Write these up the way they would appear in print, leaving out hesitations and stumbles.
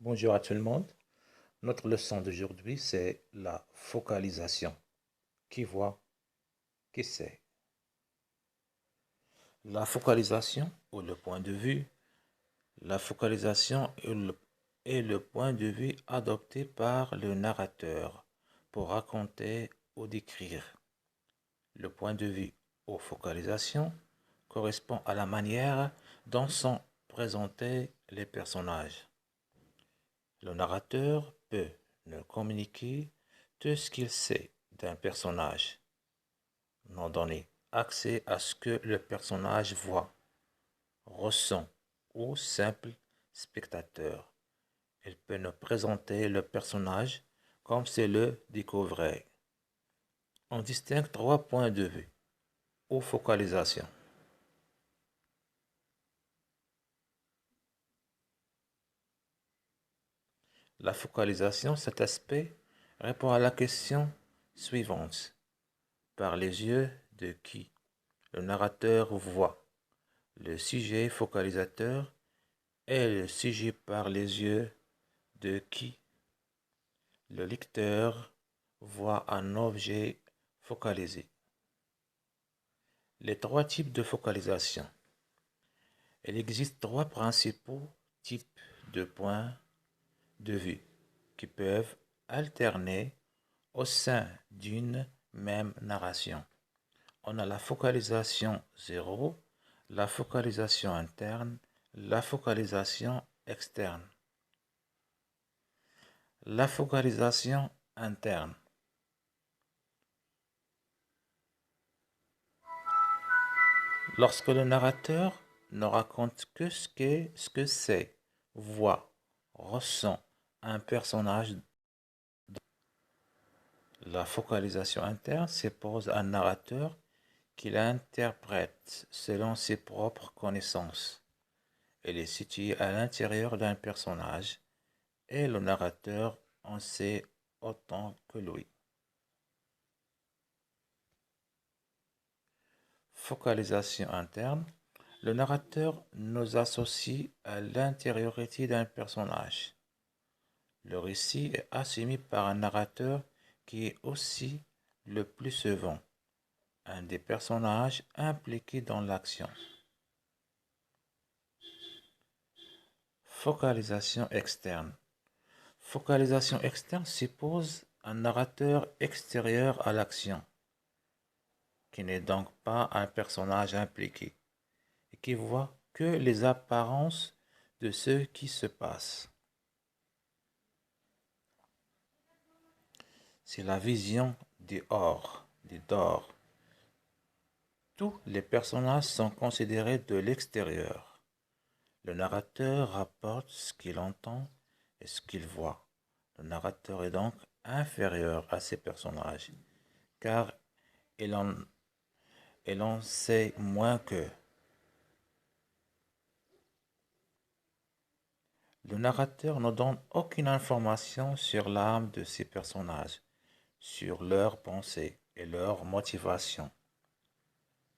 Bonjour à tout le monde. Notre leçon d'aujourd'hui, c'est la focalisation. Qui voit, qui sait. La focalisation ou le point de vue. La focalisation est le point de vue adopté par le narrateur pour raconter ou décrire. Le point de vue ou focalisation correspond à la manière dont sont présentés les personnages. Le narrateur peut ne communiquer tout ce qu'il sait d'un personnage, non donner accès à ce que le personnage voit, ressent ou simple spectateur. Il peut nous présenter le personnage comme s'il le découvrait. On distingue trois points de vue ou focalisation. La focalisation, cet aspect, répond à la question suivante. Par les yeux de qui le narrateur voit. Le sujet focalisateur est le sujet par les yeux de qui le lecteur voit un objet focalisé. Les trois types de focalisation. Il existe trois principaux types de points de vue qui peuvent alterner au sein d'une même narration. On a la focalisation 0, la focalisation interne, la focalisation externe. La focalisation interne. Lorsque le narrateur ne raconte que ce que c'est, voit, ressent un personnage. La focalisation interne suppose un narrateur qui l'interprète selon ses propres connaissances. Elle est située à l'intérieur d'un personnage et le narrateur en sait autant que lui. Focalisation interne. Le narrateur nous associe à l'intériorité d'un personnage. Le récit est assumé par un narrateur qui est aussi le plus souvent un des personnages impliqués dans l'action. Focalisation externe. Focalisation externe suppose un narrateur extérieur à l'action, qui n'est donc pas un personnage impliqué, et qui voit que les apparences de ce qui se passe. C'est la vision du hors, du dehors. Tous les personnages sont considérés de l'extérieur. Le narrateur rapporte ce qu'il entend et ce qu'il voit. Le narrateur est donc inférieur à ces personnages, car il en sait moins qu'eux. Le narrateur ne donne aucune information sur l'âme de ces personnages, sur leurs pensées et leurs motivations.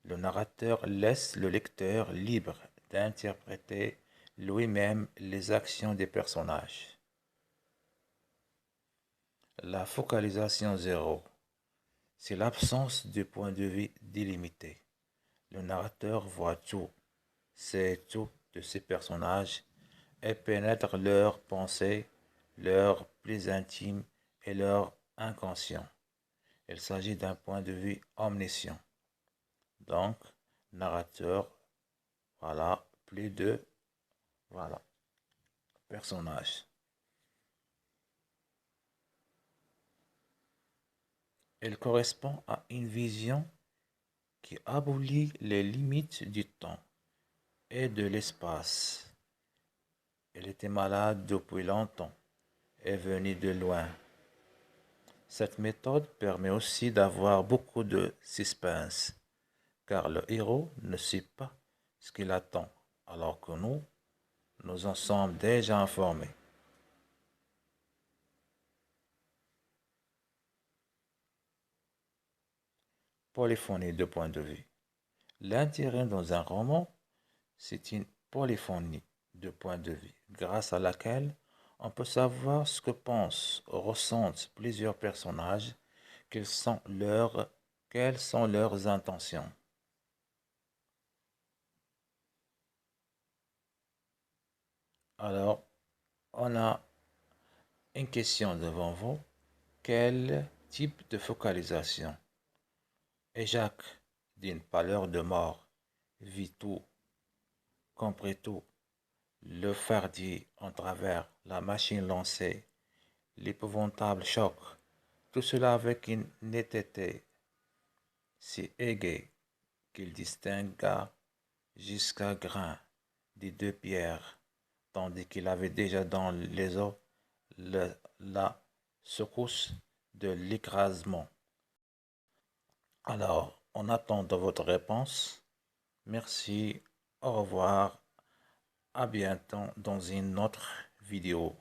Le narrateur laisse le lecteur libre d'interpréter lui-même les actions des personnages. La focalisation 0, c'est l'absence de point de vue délimité. Le narrateur voit tout, sait tout de ces personnages et pénètre leurs pensées, leurs plus intimes et leurs inconscients. Il s'agit d'un point de vue omniscient. Donc, narrateur, voilà, plus de, voilà, personnages. Il correspond à une vision qui abolit les limites du temps et de l'espace. Il était malade depuis longtemps et venu de loin. Cette méthode permet aussi d'avoir beaucoup de suspense, car le héros ne sait pas ce qu'il attend, alors que nous en sommes déjà informés. Polyphonie de point de vue. L'intérêt dans un roman, c'est une polyphonie de point de vue, grâce à laquelle On peut savoir ce que pensent ou ressentent plusieurs personnages, quelles sont leurs intentions. Alors, on a une question devant vous. Quel type de focalisation? Et Jacques, d'une pâleur de mort, vit tout, comprit tout, le fardier en travers, la machine lancée, l'épouvantable choc, tout cela avec une netteté si aiguë qu'il distingua jusqu'à grain des deux pierres, tandis qu'il avait déjà dans les os la secousse de l'écrasement. Alors, on attend de votre réponse. Merci, au revoir, à bientôt dans une autre vidéo.